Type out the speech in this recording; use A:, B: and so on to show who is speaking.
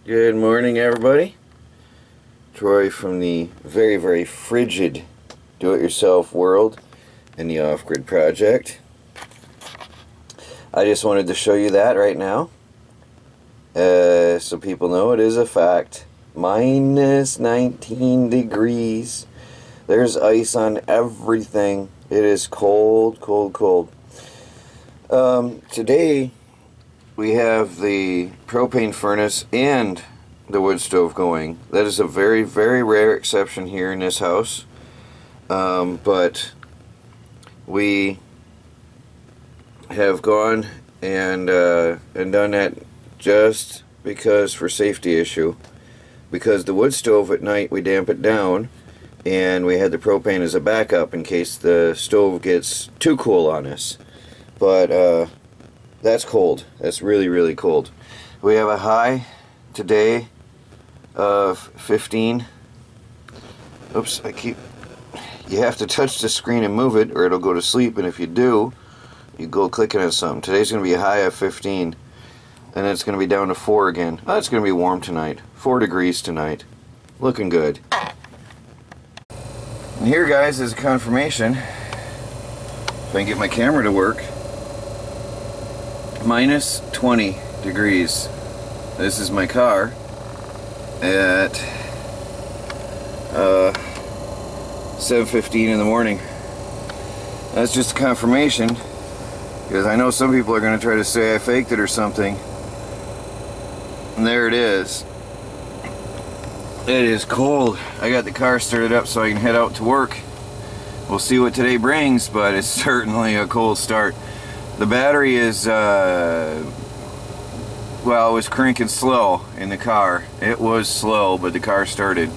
A: Good morning, everybody. Troy from the very, very frigid do-it-yourself world and the off-grid project. I just wanted to show you that right now, so people know it is a fact. Minus 19 degrees. There's ice on everything. It is cold, cold, cold. Today we have the propane furnace and the wood stove going. That is a very, very rare exception here in this house. But we have gone and done that just because, for safety issue, because the wood stove at night we damp it down, and we had the propane as a backup in case the stove gets too cool on us. But that's cold. That's really, really cold. We have a high today of 15. Oops, you have to touch the screen and move it or it'll go to sleep, and if you do, you go clicking at something. Today's going to be a high of 15, and then it's going to be down to 4 again. Oh, it's going to be warm tonight. 4 degrees tonight. Looking good. And here, guys, is a confirmation. If I can get my camera to work. Minus 20 degrees. This is my car at 7:15 in the morning. That's just a confirmation, because I know some people are going to try to say I faked it or something. And there it is. It is cold. I got the car started up so I can head out to work. We'll see what today brings, but it's certainly a cold start. The battery is, well, it was cranking slow in the car. It was slow, but the car started.